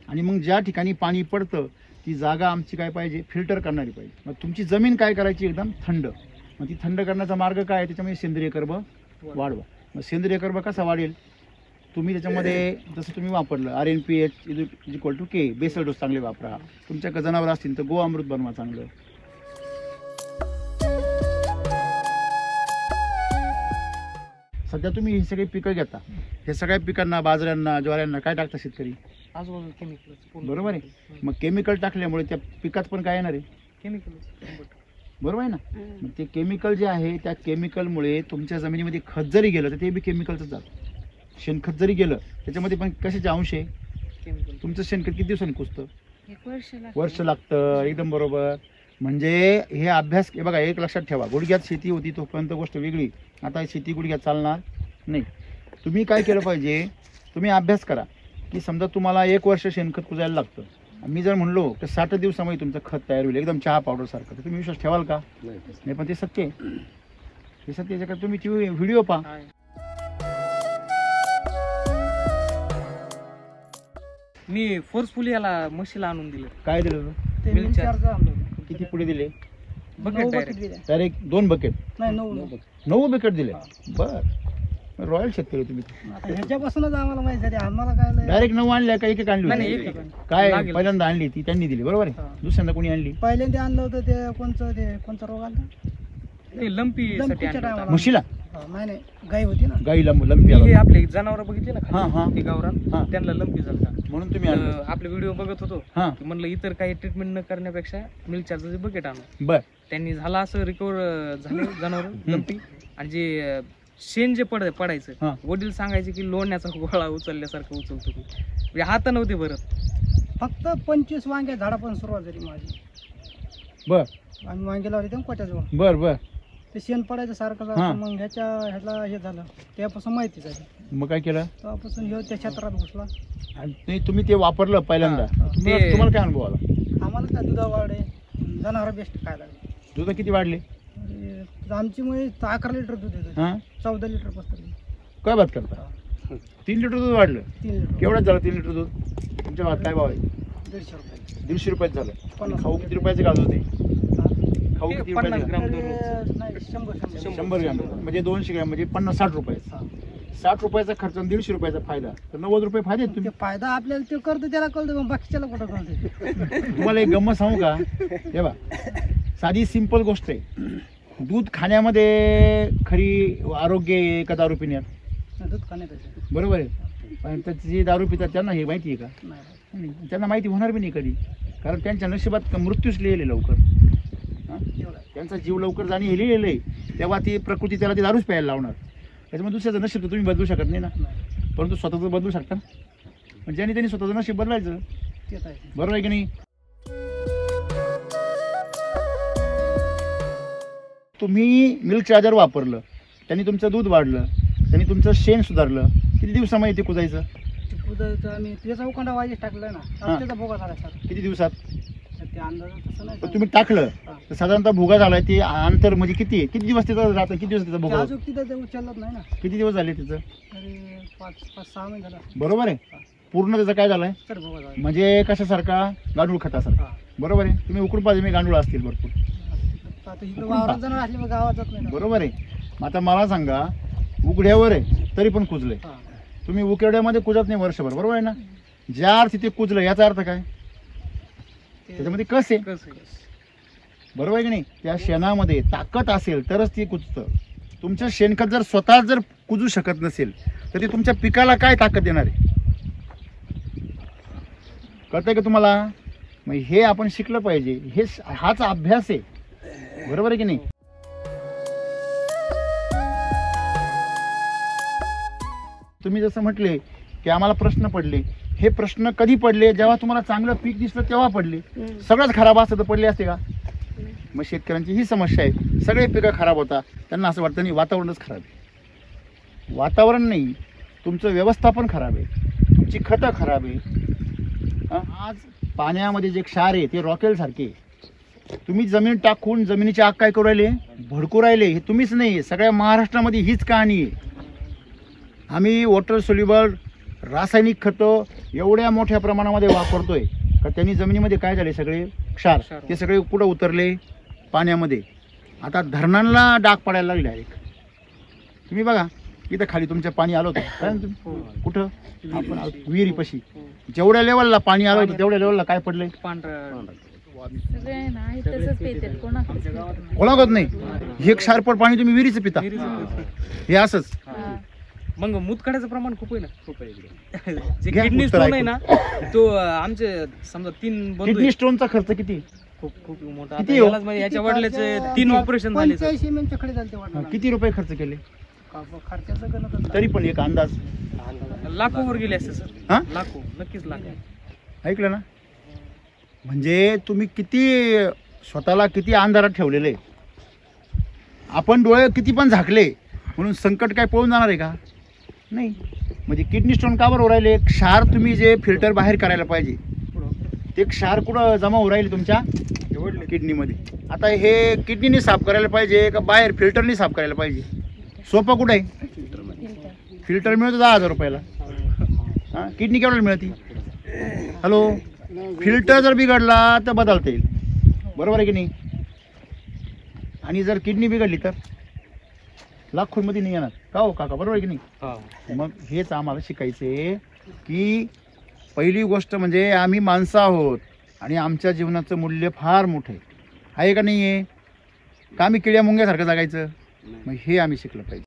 आणि मग ज्या ठिकाणी पाणी पडतं ती जागा आमची काय पाहिजे, फिल्टर करणारी पाहिजे. मग तुमची जमीन काय करायची, एकदम थंड. मग ती थंड करण्याचा मार्ग काय आहे, त्याच्यामध्ये सेंद्रिय कर्ब वाढवा. मग सेंद्रिय कर्ब कसा वाढेल, तुम्ही त्याच्यामध्ये जसं तुम्ही वापरलं RNPH=K, बेसल डोस चांगले वापरा. तुमच्या जनावर असतील तर गो अमृत बनवा चांगलं. सध्या तुम्ही ही सगळी पिकं घेता, हे सगळ्या पिकांना, बाजऱ्यांना, ज्वाऱ्यांना काय टाकता शेतकरी, आजूबाजूला केमिकल, बरोबर आहे. मग केमिकल टाकल्यामुळे त्या पिकात पण काय येणार आहे, केमिकल, बरोबर आहे ना. मग ते केमिकल जे आहे त्या केमिकलमुळे तुमच्या जमिनीमध्ये खत जरी गेलं तर ते बी केमिकलचं जातं. शेणखत जरी गेलं त्याच्यामध्ये पण कशाचे अंश आहे, केमिकल. तुमचं शेणखत किती दिवसांनी कुसतं, 1 वर्ष वर्ष लागतं. एकदम बरोबर. म्हणजे हे अभ्यास, हे बघा एक लक्षात ठेवा, गुडघ्यात शेती होती तोपर्यंत गोष्ट वेगळी, आता शेती गुडघ्यात चालणार नाही. तुम्ही काय केलं पाहिजे, तुम्ही अभ्यास करा की समजा तुम्हाला 1 वर्ष शेणखत कुजायला लागतं. मी जर म्हणलो तर 60 दिवसामध्ये तुमचं खत तयार होईल, एकदम चहा पावडर सारखं, तर तुम्ही विश्वास ठेवाल का? नाही. पण ते सत्य आहे, हे सत्य. याच्याकडे तुम्ही व्हिडिओ पहा. मी फोर्सफुली याला म्हशीला आणून दिलं. काय दिलं होतं? ते Milk मिल चार्ज आणलं होतं. किती पुढे दिले? Bucket 9 direct. बकेट दिल्या. Direct 2 bucket? नाही 9 9 बकेट दिले. बर, रॉयल शेतकरी तुम्ही. आता ह्याच्यापासूनच आम्हाला माहिती झाली. आम्हाला काय लय- डायरेक्ट 9 आणल्या का एक आणली नाही, होती? एक काय लागेल. पहिल्यांदा आणली ती त्यांनी दिली बरोबर आहे. हा. दुसऱ्यांदा कोणी आणली? पहिल्यांदा आणलं होतं ते कोणचा रोग आला? ते लंपी साठी लंपीच्या आणलं होतं. टायमाला. म्हशीला? नाही गाय होती ना. गाई लंपी मी हे आला आपले जनावर बघितले ना हा, हा. खाली, ते गावरान हा. त्यांना लंपी झाला. म्हणून तुम्ही आणलं. आपले व्हिडिओ बघत होतो हा की म्हणलं इतर काही ट्रीटमेंट न करण्यापेक्षा मिल्क चार्जरचे बकेट आणू. बर. त्यांनी झाला असं रिकवर झाले जनावर लंपी. आणि जे शेण जे पडायचं हा. वडील सांगायचे की लोण्याचा गोळा उचलल्यासारखं उचलतो तू. म्हणजे हात नव्हते भरत. फक्त 25 वांग्या झाडापासून सुरुवात झाली माझी. बर आम्ही वांगे लावले ते कोट्याजवळ. बर बर. ते शेण पडायचं सारखं हा. झालं. मग ह्याला हे झालं त्यापासून माहिती झाली. मग काय केलं? तेव्हापासून ह्यो त्या क्षेत्रात घुसला. आणि तुम्ही ते वापरलं पहिल्यांदा. हा. तुम्हाला काय अनुभव आला? आम्हाला काय दुधा वाढे जनावर बेस्ट काय लागले. दूध किती वाढले? आमची मुळे 11 लिटर दूध येतं. हा 14 लिटर बसतं. काय बात करता? 3 लिटर दूध वाढलं. 3 लिटर केवढ्यात झालं 3 लिटर दूध? तुमच्या भावात काय भाव आहे? 150 रुपये. 150 रुपयात झालं. 50 खाऊ किती रुपयाचे गाजर होते? खाऊ ते किती 50 रुपयाचे? ग्राम तरी दररोज. नाही 100 100 ग्रॅम म्हणजे 200 ग्रॅम म्हणजे 50-60 रुपये. 60 रुपयाचा खर्च आणि 150 रुपयाचा फायदा, तर 90 रुपये फायदे आहेत ते तुम्ही. फायदा आपल्याला ते करतो त्याला कळतो, पण बाकीच्याला कुठं कळते. तुम्हाला एक गंमत सांगू का? हे बा, साधी सिंपल गोष्ट आहे. दूध खाण्यामध्ये खरी आरोग्य आहे का दारू पिण्यात? दूध खाण्यात बरोबर आहे. पण त्याची जे दारू पितात त्यांना हे माहिती आहे का? नाही नाही. त्यांना माहिती होणार बी नाही कधी, कारण त्यांच्या नशिबात मृत्यूच लिहिले लवकर. हा? तेवढं. त्यांचा जीव लवकर जाणे हे लिहिलेलं आहे. तेव्हा ती प्रकृती त्याला ती दारूच प्यायला लावणार. त्याच्यामुळे दुसऱ्याचं नशीब तर तुम्ही बदलू शकत नाही ना, नाही. परंतु स्वतःचं बदलू शकता. म्हणजे ज्यांनी त्यांनी स्वतःचं नशीब बदलायचं. तेच आहे. बरोबर आहे की नाही? तुम्ही मिल्क चार्जर वापरलं, त्यांनी तुमचं दूध वाढलं, त्यांनी तुमचं शेण सुधारलं. किती दिवसामध्ये ते कुजायचं? ते कुदायचं आम्ही त्याचा उकांडा वाईज टाकलाय ना, हा. आज त्याचा भोगा झाला सर. किती दिवसात? ते अंदाज तसं नाही पण तुम्ही टाकलं तर साधारणतः भुगा झालाय. ते अंतर म्हणजे किती आहे? किती दिवस तिथं राहतं? किती दिवस त्याचा भुगा होतो? अजून तिथं ते उचलत नाही ना. किती दिवस झाले तिचं? तरी 5-6 महिने झाला बरोबर आहे. पूर्ण त्याचं काय झालंय तर भोगा झाला. म्हणजे कशासारखा? गांडूळ खतासारखा. हा. बरोबर आहे. तुम्ही उकडून पाहिजे, मी गांडूळ असतील भरपूर. आता इकडं वावरात जण असली मग गावात जात नाही ना. बरोबर आहे. मग आता मला सांगा, उघड्यावर आहे तरी पण कुजलंय. हा. तुम्ही उकेड्यामध्ये कुजत नाही वर्षभर, बरोबर आहे ना? ज्या अर्थी ते कुजलं याचा अर्थ काय? त्याच्यामध्ये कस आहे, कसं आहे? बरोबर आहे की नाही? त्या शेणामध्ये ताकद असेल तरच ती कुजतं. तुमचं शेणखत जर स्वतः जर कुजू शकत नसेल तर ते तुमच्या पिकाला काय ताकद देणार आहे? कळतंय का तुम्हाला? मग हे आपण शिकलं पाहिजे. हाच अभ्यास आहे, बरोबर आहे की नाही? तुम्ही जसं म्हटले की आम्हाला प्रश्न पडले, हे प्रश्न कधी पडले? जेव्हा तुम्हाला चांगलं पीक दिसलं तेव्हा पडले. सगळंच खराब असतं तर पडले असते का? मग शेतकऱ्यांची ही समस्या आहे, सगळे पिकं खराब होतात. त्यांना असं वाटतं नाही वातावरणच खराब आहे. वातावरण नाही, तुमचं व्यवस्थापन खराब आहे, तुमची खतं खराब आहे. आज पाण्यामध्ये जे क्षार आहे ते रॉकेल सारखे आहे. तुम्ही जमीन टाकून जमिनीची आग काय करू राहिले? भडकू राहिले. हे तुम्हीच नाही, सगळ्या महाराष्ट्रामध्ये हीच कहाणी आहे. आम्ही वॉटर सोल्युबल रासायनिक खतं एवढ्या मोठ्या प्रमाणामध्ये वापरतोय का त्यांनी जमिनीमध्ये काय झाले? सगळे क्षार ते सगळे कुठं उतरले? पाण्यामध्ये. आता धरणांना डाग पडायला लागले डायरेक्ट. तुम्ही बघा, इथं खाली तुमचं पाणी आलं होतं काय ना तुम्ही? कुठं? आपण विहिरीपाशी जेवढ्या लेवलला पाणी आलं होतं तेवढ्या लेवलला काय पडलंय? पांढरा सगळे नाही तसंच पितात कोणाकडे. कोणागत नाही. हे क्षारपड पाणी तुम्ही विहिरीचं पिता. हे असंच. मग मुतखड्याचं प्रमाण खूप आहे ना. खूप आहे जे घ्या किडनी उत्तर स्टोन आहे ऐकून. ना, तो आमचे समजा 3 बंधू किडनी आहेत. स्टोनचा खर्च किती? खूप खूप मोठा. किती आता हो? यालाच म्हणजे याच्या वडिलाचे 3 ऑपरेशन झाले सर. 85 मिनिटच्या कडे झाले ते वाटलं. किती रुपये खर्च केले? खर्चाचं गणत तरी पण एक अंदाज लाखोवर गेले असते हा? सर. लाखो, नक्कीच लाखो. ऐकलं ना? म्हणजे तुम्ही किती स्वतःला किती अंधारात ठेवलेले. आपण डोळे किती पण झाकले म्हणून संकट काय पळून जाणार आहे का? नाही. म्हणजे किडनी स्टोन का बरं होऊ राहिले? क्षार तुम्ही जे फिल्टर बाहेर करायला पाहिजे ते क्षार कुठं जमा होऊ राहिले? तुमच्या किडनीमध्ये. आता हे किडनीने साफ करायला पाहिजे का बाहेर फिल्टरने साफ करायला पाहिजे? सोपं कुठं आहे? फिल्टर मिळतो 10,000 रुपयाला. हां, किडनी केवढ्याला मिळते? हॅलो, फिल्टर जर बिघडला तर बदलता येईल, बरोबर आहे की नाही? आणि जर किडनी बिघडली तर लाखोंमध्ये नाही येणार का हो काका, बरोबर आहे की नाही? मग हेच आम्हाला शिकायचे की पहिली गोष्ट म्हणजे आम्ही माणसं आहोत आणि आमच्या जीवनाचं मूल्य फार मोठं आहे का नाही आहे? का आम्ही किड्या मुंग्यासारखं जगायचं? मग हे आम्ही शिकलं पाहिजे.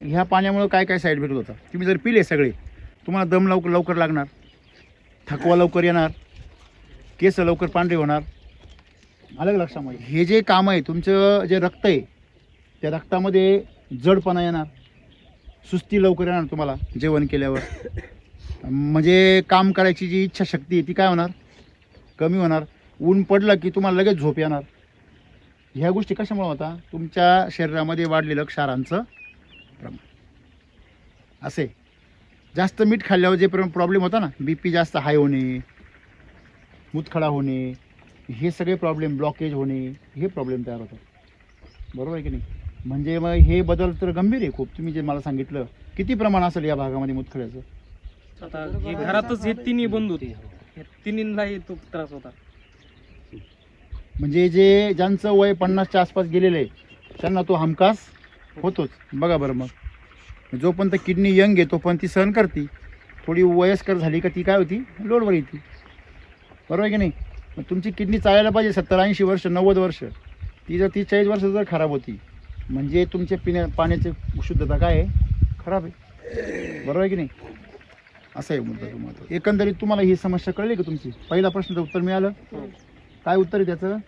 ह्या पाण्यामुळे काय काय साईड इफेक्ट होता? तुम्ही जर पिले सगळे, तुम्हाला दम लवकर लागणार, थकवा लवकर येणार, केस लवकर पांढरे होणार. आलं का लक्षामध्ये? हे जे काम आहे, तुमचं जे रक्त आहे त्या रक्तामध्ये जडपणा येणार, सुस्ती लवकर येणार तुम्हाला जेवण केल्यावर. म्हणजे काम करायची जी इच्छाशक्ती आहे ती काय होणार? कमी होणार. ऊन पडलं की तुम्हाला लगेच झोप येणार. ह्या गोष्टी कशामुळे होता? तुमच्या शरीरामध्ये वाढलेलं क्षारांचं प्रमाण. असे जास्त मीठ खाल्ल्यावर जे प्रॉब्लेम होता ना, BP जास्त हाय होणे, मुतखडा होणे, हे सगळे प्रॉब्लेम, ब्लॉकेज होणे, हे प्रॉब्लेम तयार होतात, बरोबर आहे की नाही? म्हणजे मग हे बदल तर गंभीर आहे खूप. तुम्ही जे मला सांगितलं, किती प्रमाण असेल या भागामध्ये मुतखड्याचं? आता हे घरातच हे तिन्ही बंद होते, तिन्हींनाही तो त्रास होता. म्हणजे जे ज्यांचं वय 50च्या आसपास गेलेलं आहे त्यांना तो हमखास होतोच. बघा बरं, मग जोपर्यंत किडनी यंग आहे तोपर्यंत ती सहन करते, थोडी वयस्कर झाली का ती काय होती? लोडवर येते, बरोबर आहे की नाही? मग तुमची किडनी चालायला पाहिजे 70-80 वर्ष, 90 वर्ष. ती जर 30-40 वर्ष जर खराब होती म्हणजे तुमचे पाण्याची शुद्धता काय आहे? खराब आहे, बरोबर आहे की नाही? असं आहे मुद्दा तुम्हाला. एकंदरीत तुम्हाला ही समस्या कळली का तुमची? पहिला प्रश्नाचं उत्तर मिळालं. काय उत्तर आहे त्याचं?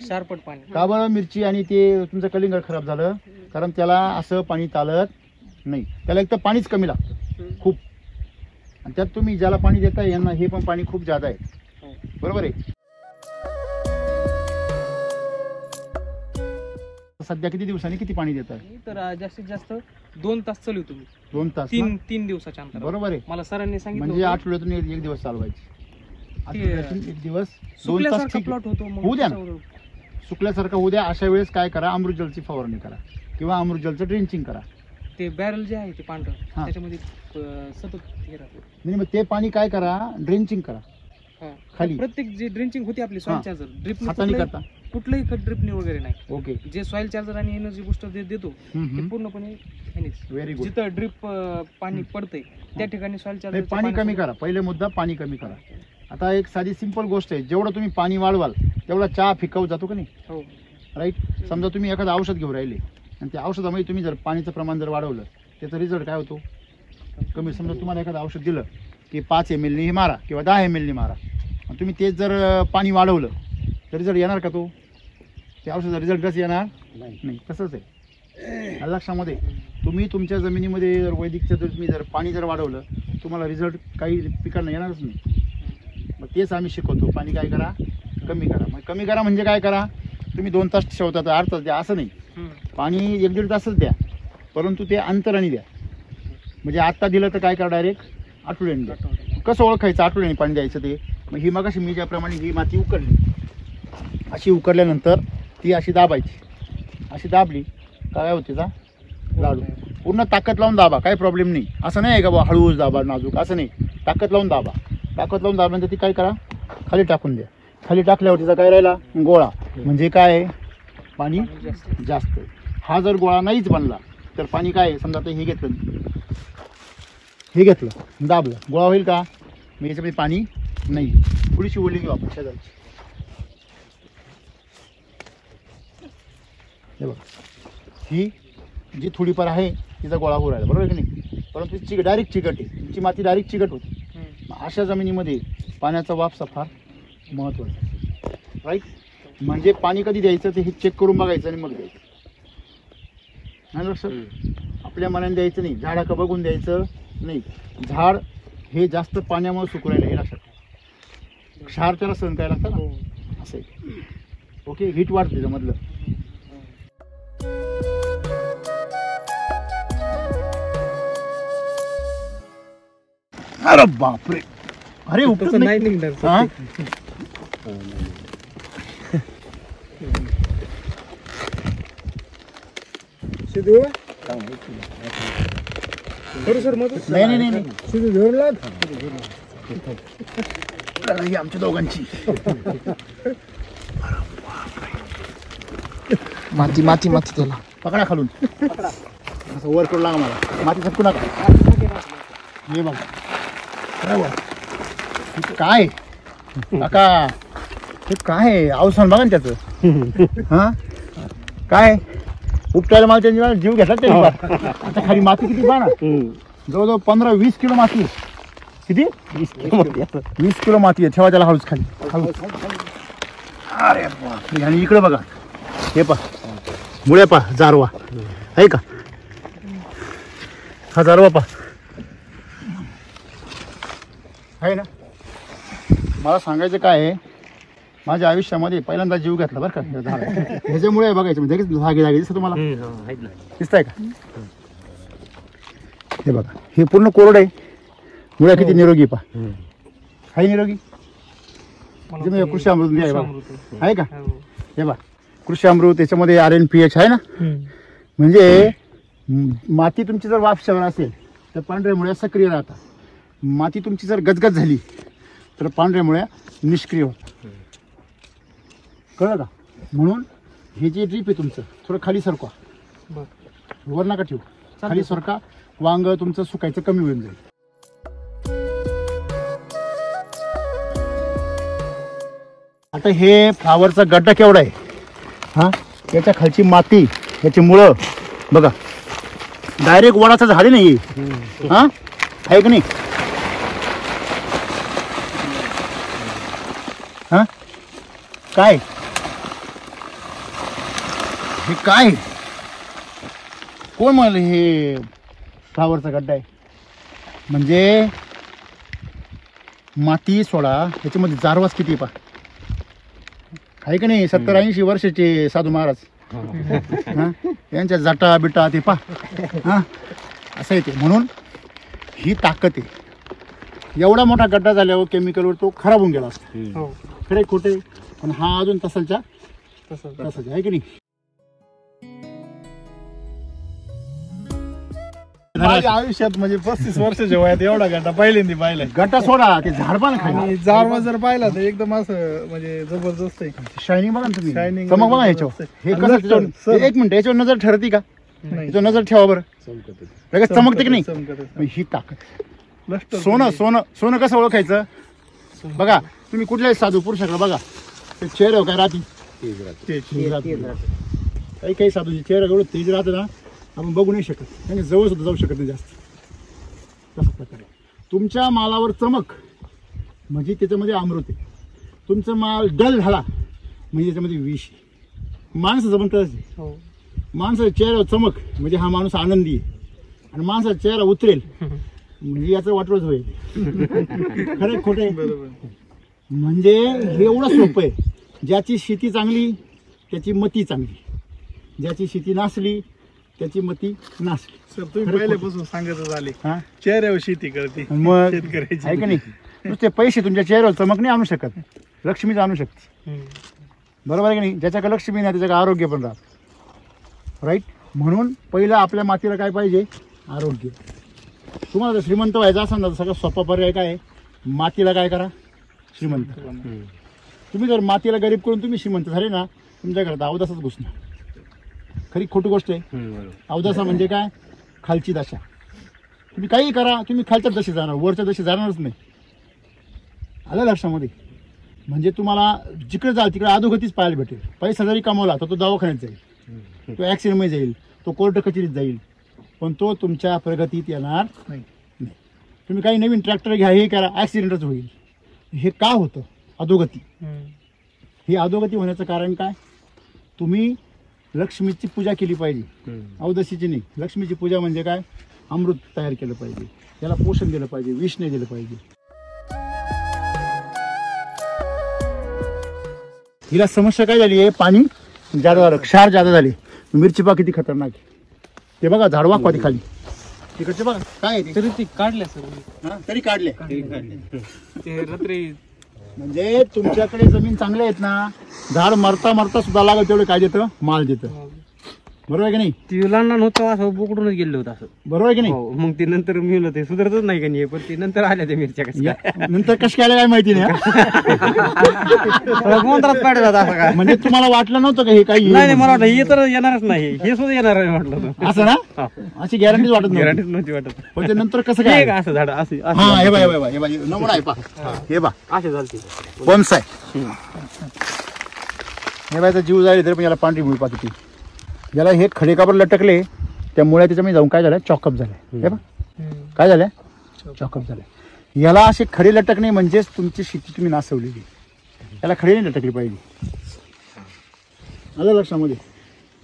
शारपट पाणी. का बरं मिरची आणि ते तुमचं कलिंगड खराब झालं? कारण त्याला असं पाणी चालत नाही, त्याला एक तर पाणीच कमी लागतं खूप. आणि त्यात तुम्ही ज्याला पाणी देताय यांना हे पण पाणी खूप जादा आहे, बरोबर आहे? सध्या किती दिवसांनी किती पाणी देताय? तर जास्तीत जास्त 2 तास चालू तुम्ही, 2 तास ना? 3 दिवसाच्या अंतर. बरोबर आहे. मला सरांनी सांगितलं म्हणजे होतं. आठवड्यातून एक दिवस चालवायची, आठवड्यातून एक दिवस 2 तास सुकल्यासारखा ठीक प्लॉट होतो. मग होऊ द्या ना. त्याच्यावर सुकल्यासारखं होऊ द्या. अशा वेळेस काय करा? अमृतजलची फवारणी करा किंवा अमृतजलचं ड्रिंचिंग करा. ते बॅरल जे आहे ते पांढरं, हा. त्याच्यामध्ये सतत हे राहतं. नाही, मग ते पाणी काय करा? ड्रिंचिंग करा हा. खाली. प्रत्येक जे ड्रिंचिंग होती आपली सॉइल चार्जर ड्रिप, हाताने करता. कुठलंही ड्रिपने वगैरे नाही. ओके, जे सॉइल चार्जर आणि एनर्जी बुस्टर देतो ते पूर्णपणे व्हेरी गुड. जिथं ड्रिप पाणी पडतंय त्या ठिकाणी सॉइल चार्जर पाणी कमी करा. पहिले मुद्दा पाणी कमी करा. आता एक साधी सिंपल गोष्ट आहे, जेवढं तुम्ही पाणी वाढवाल तेवढा चहा फिकावत जातो का नाही? हो. राईट. समजा तुम्ही एखादं औषध घेऊन राहिले आणि त्या औषधामध्ये तुम्ही जर पाणीचं प्रमाण जर वाढवलं त्याचा रिझल्ट काय होतो? कमी. समजा तुम्हाला एखादं औषध दिलं की 5 ml हे मारा किंवा 10 ml मारा, आणि तुम्ही तेच जर पाणी वाढवलं तर रिझल्ट येणार का? तो त्या औषधाचा रिझल्ट कसं येणार? नाही. तसंच आहे लक्षामध्ये. तुम्ही तुमच्या जमिनीमध्ये जर वैदिकचं जर तुम्ही जर पाणी जर वाढवलं तुम्हाला रिझल्ट काही पिकांना येणारच नाही. मग तेच आम्ही शिकवतो, पाणी काय करा? कमी करा. मग कमी करा म्हणजे काय करा? तुम्ही 2 तास ठेवता तर 8 तास द्या असं नाही. पाणी 1-1.5 तासच द्या, परंतु ते अंतराने द्या. म्हणजे आत्ता दिलं तर काय करा? डायरेक्ट आठवड्याने द्या. कसं ओळखायचं आठवड्याने पाणी द्यायचं ते? मग ही मगाशी मी ज्याप्रमाणे ही माती उकरली, अशी उकरल्यानंतर ती अशी दाबायची. अशी दाबली काय होते का? लाडू. पूर्ण ताकद लावून दाबा, काही प्रॉब्लेम नाही. असं नाही आहे का बा हळूच दाबा नाजूक, असं नाही. ताकद लावून दाबा. ताकद लावून दाबल्यानंतर ती काय करा? खाली टाकून द्या. खाली टाकल्यावर तिचा काय राहिला? गोळा. म्हणजे काय? पाणी जास्त. हा जर गोळा नाहीच बनला तर पाणी काय आहे? समजा आता हे घेतलं दाबलं, गोळा होईल का? मग याच्यामध्ये पाणी नाही. थोडीशी ओली घेऊ आपण शेजारची. हे बघ, ही जी थोडीफार आहे तिचा गोळा होऊ राहिला, बरोबर की नाही? परंतु डायरेक्ट चिकट आहे, तुमची माती डायरेक्ट चिकट होती. अशा जमिनीमध्ये पाण्याचा वापसा फार महत्त्वाचा आहे, राईट? म्हणजे पाणी कधी द्यायचं ते हे चेक करून बघायचं आणि मग द्यायचं. नाही लक्षात? आपल्या मनाने द्यायचं नाही, झाडाकडे बघून द्यायचं नाही. झाड हे जास्त पाण्यामुळे सुकू राहिलं हे लक्षात. क्षार त्याला सहन करायला लागतं ना, असं आहे. ओके, हीट वाढते त्याच्यामधलं. अरे बापरे, अरे उपटत नाही. नाही निघणार. हा? सिद्धू नाही ही आमच्या दोघांची माती माती माती त्याला पकडा खालून असं वर करू लागा मला माती झटकू नका हे बघा हे काय काका हे काय अवसान बघा ना त्याचं हा काय उपटायला मला त्यांनी जीव घेतला त्यांनी आता खाली माती किती पहा ना जवळजवळ 15-20 किलो माती किती 20 किलो माती आहे ठेवा त्याला हळूच खाली हळूच अरे बापरे आणि इकडे बघा हे पहा मुळ्या पहा जारवा आहे का हा जारवा पहा आहे ना मला सांगायचं काय आहे माझ्या आयुष्यामध्ये पहिल्यांदा जीव घेतला बरं का या झाडाला. ह्याच्यामुळे बघायचं म्हणजे धागे धागे दिसतं तुम्हाला दिसतंय का हे बघा हे पूर्ण कोरड आहे मुळ्या किती निरोगी पहा आहे निरोगी कृषी अमृत आहे का हे बघा कृषी अमृत त्याच्यामध्ये RNPH आहे ना म्हणजे माती तुमची जर वापशावर असेल तर पांढऱ्या मुळ्या सक्रिय राहतात माती तुमची जर गजगज झाली तर पांढऱ्या मुळ्या निष्क्रिय होतात कळलं का म्हणून हे जे ड्रीप आहे तुमचं थोडं खाली सरकवा वर नका ठेवू खाली सरका वांग तुमचं सुकायचं कमी होऊन जाईल आता हे फ्लावरचा गड्डा केवढा आहे हा याच्या खालची माती याची मुळं बघा डायरेक्ट वडाचं झाड नाही हा आहे का नाही हा काय हे काय कोण म्हणाले हे फ्लावरचा गड्डा आहे म्हणजे माती सोडा याच्यामध्ये जारवास किती पहा आहे का नाही 70-80 वर्षाचे साधू महाराज हा यांच्या जटा बिटा ते पहा हा असं येते म्हणून ही ताकद आहे एवढा मोठा गड्डा झाल्यावर केमिकलवर तो खराब होऊन गेला असता खरे खोटे पण हा अजून तसाच्या तसाच आहे की नाही माझ्या आयुष्यात म्हणजे 35 वर्षाच्या वयात एवढा गड्डा पहिल्यांदा पाहिलाय गड्डा सोडा ते झाड पण आणि जारवा जर पाहिला तर एकदम असं म्हणजे जबरदस्त आहे शायनिंग बघा ना तुम्ही Shining चमक बघा याच्यावर हे कसं त्याच्यावर- एक मिनिट याच्यावर नजर ठरती का याच्यावर नजर ठेवा बरं लगेच चमकते की नाही चमकत मग ही ताकद सोनं सोनं सोनं कसं ओळखायचं बघा तुम्ही कुठल्याही साधू पुरुषाकडे बघा ते चेहऱ्यावर काय राहते तेज राहते. काही काही साधूचे चेहरा एवढं तेज राहतं ना आपण बघू नाही शकत त्यांनी जवळ सुद्धा जाऊ शकत नाही जास्त तसा प्रकारे तुमच्या मालावर चमक म्हणजे त्याच्यामध्ये अमृत आहे तुमचा माल डल झाला म्हणजे त्याच्यामध्ये विष आहे. माणसाचं पण तसंच आहे माणसाच्या चेहऱ्यावर चमक म्हणजे हा माणूस आनंदी आहे आणि माणसाचा चेहरा उतरेल म्हणजे याचं वाटवच होईल खरे खोटे म्हणजे हे एवढं सोपं आहे ज्याची शेती चांगली त्याची मती चांगली ज्याची शेती नासली त्याची मती नासली सर तुम्ही पहिल्यापासून सांगत झाले हा चेहऱ्यावर शेती करते मग शेतकऱ्याची आहे का नाही नुसते पैसे तुमच्या चेहऱ्यावर चमक नाही आणू शकत लक्ष्मीच आणू शकते बरोबर आहे की नाही ज्याच्याकडे लक्ष्मी नाही त्याच्याकडे आरोग्य पण राहत राईट म्हणून पहिलं आपल्या मातीला काय पाहिजे आरोग्य तुम्हाला जर श्रीमंत व्हायचं असेल ना तर सगळ्यात सोपा पर्याय काय आहे मातीला काय करा श्रीमंत तुम्ही जर मातीला गरीब करून तुम्ही श्रीमंत झाले ना तुमच्या घरात अवदासच घुसणार खरी खोटी गोष्ट आहे अवदासा म्हणजे काय खालची दशा तुम्ही काही करा तुम्ही खालच्या दशी जाणार वरच्या दशी जाणारच नाही आलं लक्षामध्ये म्हणजे तुम्हाला जिकडे जाल तिकडे अधोगतीच पाहायला भेटेल पैसा जरी कमवला तर तो दवाखान्यात जाईल तो ॲक्सिडेंटमध्ये जाईल तो कोर्ट कचेरीत जाईल पण तो तुमच्या प्रगतीत येणार नाही तुम्ही काही नवीन ट्रॅक्टर घ्या हे करा ॲक्सिडेंटच होईल हे का होतं अधोगती ही अधोगती होण्याचं कारण काय तुम्ही लक्ष्मीची पूजा केली पाहिजे अवदशीची नाही लक्ष्मीची पूजा म्हणजे काय अमृत तयार केलं पाहिजे त्याला पोषण दिलं पाहिजे विष नाही दिलं पाहिजे हिला समस्या काय झाली आहे पाणी जादा झालं क्षार जादा झाले मिरची पा किती खतरनाक आहे ते बघा झाड वाकवा ती खाली तिकडचे बघा काय आहे तरी ती काढल्या सर तरी काढले ते रात्री म्हणजे तुमच्याकडे जमीन चांगल्या आहेत ना झाड मरता मरता सुद्धा लागेल तेवढे काय देतं माल देतं बरोबर आहे की नाही? ती लहान होतं असं बोकडूनच गेलं होतं असं. बरोबर आहे की नाही? हो, मग ते नंतर मिळलं ते सुधारतच नाही का नाही, पण ते नंतर आल्या त्या मिरच्या कशा नंतर कशी काय काय माहिती नाही गोंधळात पाडला असं काय. म्हणजे तुम्हाला वाटलं नव्हतं का हे काही नाही मला वाटलं हे तर येणारच नाही, हे सुद्धा येणार आहे म्हटलं होतं. असं ना? अशी गॅरंटीच वाटत नाही. गॅरंटीच नव्हती वाटत. पण ते नंतर कसं हे काय? का असं झाड असं हा हे बा नमुना आहे पा हे बा असे झालते. बॉन्साय हे बायचा जीव जाईल तरी पण याला पांढरी मुळी पाहतो ती. याला हे खडे काबर लटकले त्यामुळे त्याच्यामध्ये जाऊन काय झालं, चॉकअप झालं. हे बा काय झालं, चॉकअप झालं. याला असे खडे लटकणे म्हणजेच तुमची शेती तुम्ही नासवलेली. याला खडे नाही लटकले पाहिजे. आलं लक्षामध्ये?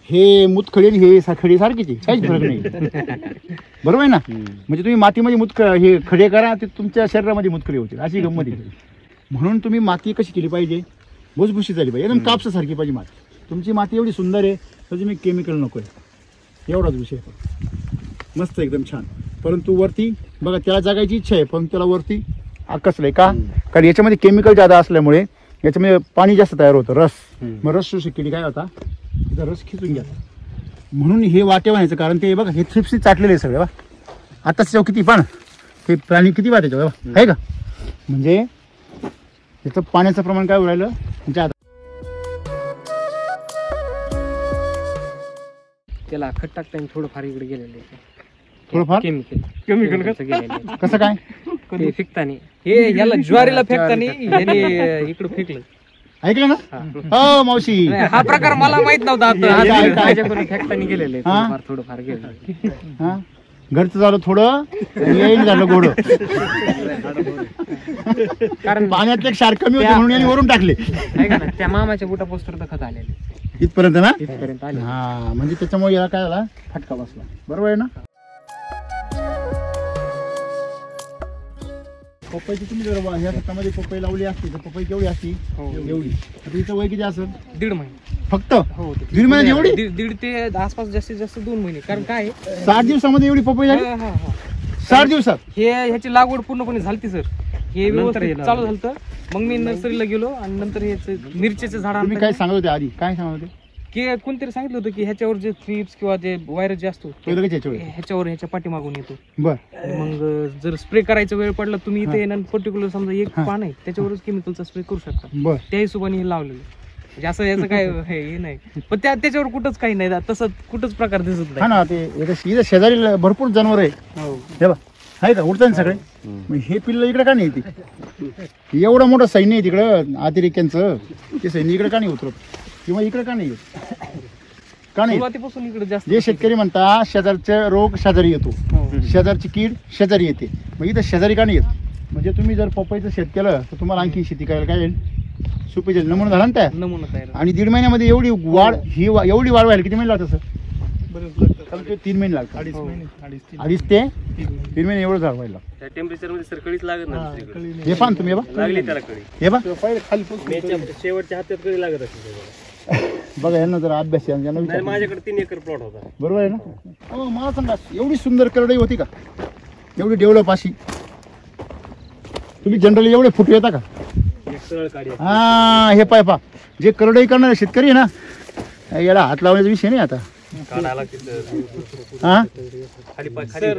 हे मुतखडे आणि हे खडे सारखीचे, काहीच फरक नाही. बरोबर आहे ना? म्हणजे तुम्ही मातीमध्ये हे खडे करा ते तुमच्या शरीरामध्ये मुतखडे होतील, अशी गंमत आहे. म्हणून तुम्ही माती कशी केली पाहिजे, भुसभुशीत झाली पाहिजे, एकदम कापसासारखी पाहिजे माती. तुमची माती एवढी सुंदर आहे तर तुम्ही केमिकल नको आहे, एवढाच विषय आहे. मस्त एकदम छान. परंतु वरती बघा त्याला जगायची इच्छा आहे पण त्याला वरती आकसलंय का, कारण याच्यामध्ये केमिकल जादा असल्यामुळे याच्यामध्ये पाणी जास्त तयार होतं, रस. मग रस शोषक केली काय होता, त्याचा रस खिचून घ्या. म्हणून हे वाटे व्हायचं कारण ते बघा हे थ्रिप्सनी चाटलेले सगळे बा. आता त्याच्यावर किती पण हे प्राणी किती वाटायचे बघा, आहे का? म्हणजे त्याचं पाण्याचं प्रमाण काय राहिलं जादा. त्याला खत टाकताना थोडंफार इकडे गेलेलं आहे, थोडंफार केमिकल कसं गेलेलं कसं काय ते फेकताना, हे याला ज्वारीला फेकताना याने इकडे फेकलं. ऐकलं ना? हो मावशी, नाही, हा प्रकार मला माहित नव्हता. आता काय- काय- माझ्याकडून फेकताना गेलेलं आहे, हा? थोडंफार गेलेलं आहे. हा घरचं झालं थोडं, येईन झालं गोड. कारण पाण्यातले एक क्षार कमी होते म्हणून यांनी वरून टाकले आहे का ना, त्या मामाच्या बुटापोस्टर तर खत आलेले इथपर्यंत ना. इथपर्यंत आले. हा म्हणजे त्याच्यामुळे याला काय झाला, फटका बसला. बरोबर आहे ना? पपईची तुम्ही जर ह्या शेतामध्ये पपई लावली असती तर पपई केवढी असती, एवढी. आता हिचं वय किती असेल, 1.5 महिने. फक्त हो, 1.5 महिन्यात एवढी, दीड ते आसपास जास्तीत जास्त 2 महिने. कारण काय आहे, 60 दिवसामध्ये एवढी पपई झाली. हा, हा, हा. 60 दिवसात हे ह्याची लागवड पूर्णपणे झालती सर. हे व्यवस्थित चालू झालं. मग मी नर्सरीला गेलो आणि नंतर हे मिरचीचे झाड तुम्ही काय सांगत होते आधी, काय सांगत होते? की कोणतरी सांगितलं होतं की ह्याच्यावर जे थ्रिप्स किंवा जे व्हायरस जे असतो तो लगेच याच्यावर ह्याच्यावर ह्याच्या पाठीमागून येतो. बर. आणि मग जर स्प्रे करायचा वेळ पडला तुम्ही इथे येणार, पर्टिक्युलर समजा एक पान आहे त्याच्यावरच केमिकलचा स्प्रे करू शकता. बर. त्या हिशोबाने हे लावलेलं. म्हणजे असं याचं काय हे नाही, पण त्याच्यावर कुठंच काही नाही, तसं कुठंच प्रकार दिसत हा नाही. ना, ते इथं शेजारी भरपूर जनावर आहे. हो. हे बा आहे का, उडतात सगळे. मग हे पिल्लं इकडे का नाही येते? एवढं मोठं सैन्य आहे तिकडं अतिरेक्यांचं, ते सैन्य इकडे का नाही उतरत किंवा इकडे का नाही येत, का नाही? सुरुवातीपासून इकडे जास्त जे शेतकरी म्हणतात शेजारचे रोग शेजारी येतो, हो. शेजारची कीड शेजारी येते, मग इथं शेजारी का नाही येत? म्हणजे तुम्ही जर पपईचं शेत केलं तर तुम्हाला आणखी शेती करायला काय येईल, सोपी जाईल. नमुना झाला ना त्या. नमुना तयार. आणि 1.5 महिन्यामध्ये एवढी वाढ, ही एवढी वाढ व्हायला किती महिने लागतात सर? 3 महिने लागतात. 2.5 ते 3 महिने एवढं झाड व्हायला. त्या टेम्परेचर मध्ये सर कळीच लागत नाही. हे पान तुम्ही, हे बा लागली त्याला कळी. हे बा शेवटच्या हप्त्यात कळी लागत असेल. बघा, यांना जरा अभ्यास आहे, यांना नाही, विचार. माझ्याकडे 3 एकर प्लॉट होता. बरोबर आहे ना? हो, मला सांगा एवढी सुंदर करडई होती का, एवढी डेव्हलप अशी? तुम्ही जनरली एवढे फुटू येता का? एक सरळ काढी आहे. हा हे पाय पा, जे करडई करणारे शेतकरी आहे ना, याला हात लावण्याचा विषय नाही आता. काढायला तिथं हा खाली सर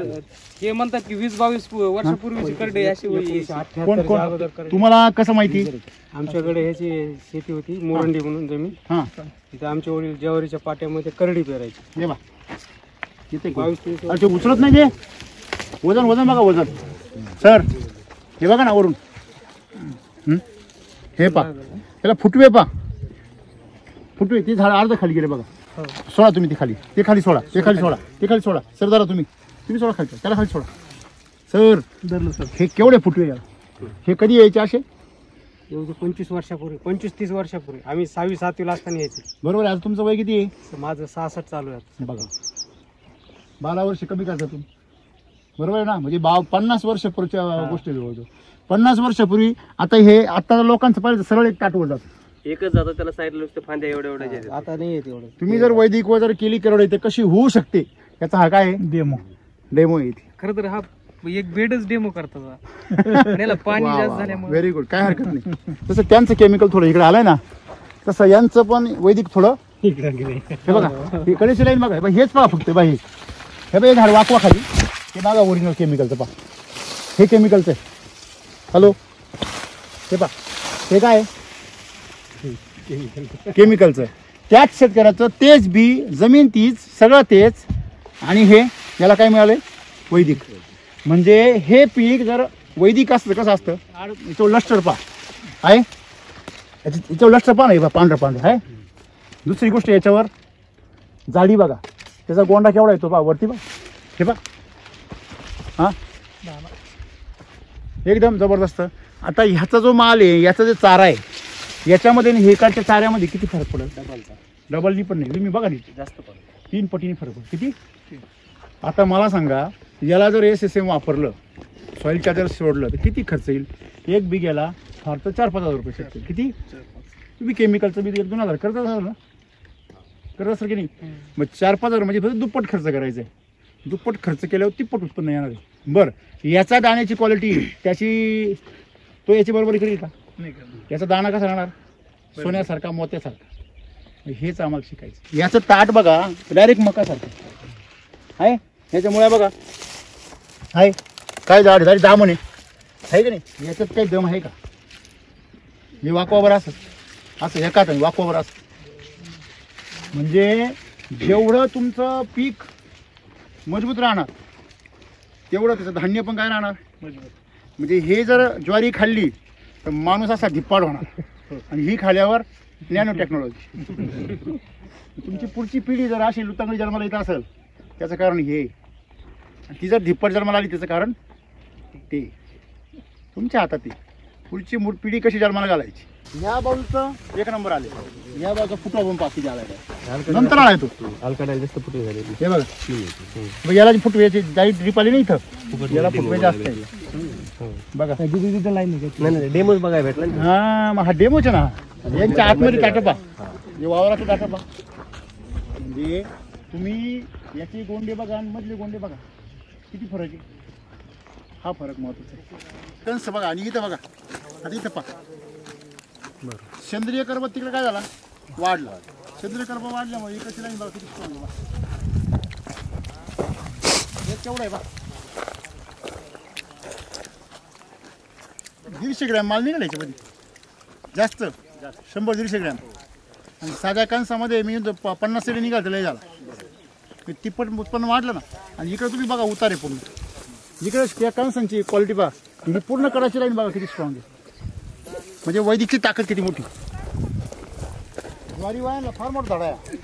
हे म्हणतात की 20-22 वर्षापूर्वीची करडे अशी होती. कोण कोण तुम्हाला कसं माहिती? आमच्याकडे ह्याची शेती होती, मोरंडी म्हणून जमीन. हा तिथे आमच्या वडील ज्वारीच्या पाट्यामध्ये करडी पेरायची. हे बा किती अरे ते उचलत नाही, ते वजन वजन बघा, वजन सर हे बघा ना वरून. हे पा त्याला फुटवे पा, फुटवे ते झाड अर्ध खाली गेले बघा. सोडा तुम्ही ते खाली, ते खाली सोडा, ते खाली सोडा, ते खाली सोडा. सर जरा तुम्ही सोडा खाली, त्याला खाली सोडा. सर धरलं सर. हे केवढे फुटवे याला, हे कधी यायचे असे? एवढे 25 वर्षापूर्वी, 25-30 वर्षापूर्वी आम्ही 6वी-7वीला असताना यायचे. बरोबर आहे. आज तुमचं वय किती आहे? माझं 66 चालू आहे. बघा 12 वर्ष कमी करता तुम्ही, बरोबर आहे ना? म्हणजे 50 वर्षापूर्वीच्या गोष्टी जवळजवळ 50 वर्षापूर्वी. आता हे आता लोकांचं पाहिजे सरळ एक ताटवर जातं, एकच जातं, त्याला साईडला नुसतं फांद्या एवढ्या आता नाही येत एवढं. तुम्ही जर वैदिक व जर केली करवड तर कशी होऊ शकते याचा हा काय डेमो येते. खरं तर हा एक बेडच डेमो करतात. याला पाणी जास्त झाल्यामुळे. व्हेरी गुड, काय हरकत नाही. तसं त्यांचं केमिकल थोडं इकडे आलंय ना, तसं यांचं पण वैदिक थोडं हे बघा ही कडेची लाईन बघा हेच पहा फक्त बा हे बघा हे झाड वाकवा खाली हे बघा ओरिजिनल केमिकलचं पहा हे केमिकलचं आहे. हॅलो हे पहा हे काय केमिकलचं त्याच शेतकऱ्याचं तेच बी जमीन तीच सगळं तेच आणि हे याला काय मिळालंय वैदिक. म्हणजे हे पीक जर वैदिक असतं कसं असतं याच्यावर लष्टर पहा आहे याच्यावर लष्टर पहा नाही पांढरं पांढरं आहे. दुसरी गोष्ट याच्यावर जाडी बघा त्याचा गोंडा केवढा येतो पहा वरती बघा हे पहा हां एकदम जबरदस्त. आता ह्याचा जो माल आहे याचा जो चारा आहे याच्यामध्ये आणि हेकाच्या चाऱ्यामध्ये किती फरक पडेल डबलनी पण नाही तुम्ही बघा नाही जास्त पडत 3 पटीने फरक पडेल किती. आता मला सांगा याला जर SSM वापरलं सॉईल चार्जर सोडलं तर किती खर्च येईल एक बिघ्याला फार तर 4-5 हजार रुपये शकते किती. तुम्ही केमिकलचं बी 1-2 हजार करत असाल ना करत असाल की नाही मग 4-5 हजार म्हणजे फक्त दुप्पट खर्च करायचा आहे. दुप्पट खर्च केल्यावर तिप्पट उत्पन्न येणार आहे. बरं याचा दाण्याची क्वालिटी त्याची तो याची बरोबरी करेल का याचा दाणा कसा राहणार सोन्यासारखा मोत्यासारखा. हेच आम्हाला शिकायचं. याचं ताट बघा डायरेक्ट मकासारखं आहे ह्याच्यामुळे बघा आहे काय झाड झाड दामन आहे का नाही याच्यात काही दम आहे का हे वाकवावर असं एकाच नाही वाकवावर असं. म्हणजे जेवढं तुमचं पीक मजबूत राहणार तेवढं त्याचं धान्य पण काय राहणार मजबूत. म्हणजे हे जर ज्वारी खाल्ली तर माणूस असा धिप्पाड होणार आणि ही खाल्यावर नॅनो टेक्नॉलॉजी. तुमची पुढची पिढी जर अशी लुतांगडी जन्माला येत असेल त्याचं कारण हे ती जर धिप्पाड जन्माला आली त्याचं कारण ते तुमच्या हातात आहे. पुढची पिढी कशी जन्माला घालायची. या बाजूचं 1 नंबर आले या बाजूचा फुटवा पण पाकी आला नंतर आलाय तो अलकाडायला जास्त फुटवे झाले. हे बघा याला फुटव्याची डायरेक्ट ड्रीप आली नाही इथं याला फुटवे जास्त आहे बघा नाही डेमोच बघायला भेटला ना. हा मग हा डेमोच आहे ना यांच्या आतमध्ये टाटपा हे वावराचं टाटपा. म्हणजे तुम्ही याचे गोंडे बघा आणि मधले गोंडे बघा किती फरक आहे. हा फरक महत्वाचा आहे. कंस बघा आणि इथं बघा आता इथं पहा बरं सेंद्रिय कर्ब तिकडे काय झाला वाढला. सेंद्रिय कर्ब वाढल्यामुळे इकडची लाईन बघा किती स्ट्रॉंग बघा हे केवढं आहे बघा 150 ग्रॅम माल निघाला याच्यामध्ये जास्त 100-150 ग्रॅम आणि साध्या कंसामध्ये मी 50 सेडी निघाल लय झाला तिप्पट उत्पन्न वाढलं ना. आणि इकडे तुम्ही बघा उतारे पूर्ण इकडे त्या कणसांची क्वालिटी बघा ही पूर्ण कडाची लाईन बघा किती स्ट्रॉंग आहे. म्हणजे वैदिकची ताकद किती मोठी. ज्वारी वायाला फार मोठा झाडा आहे.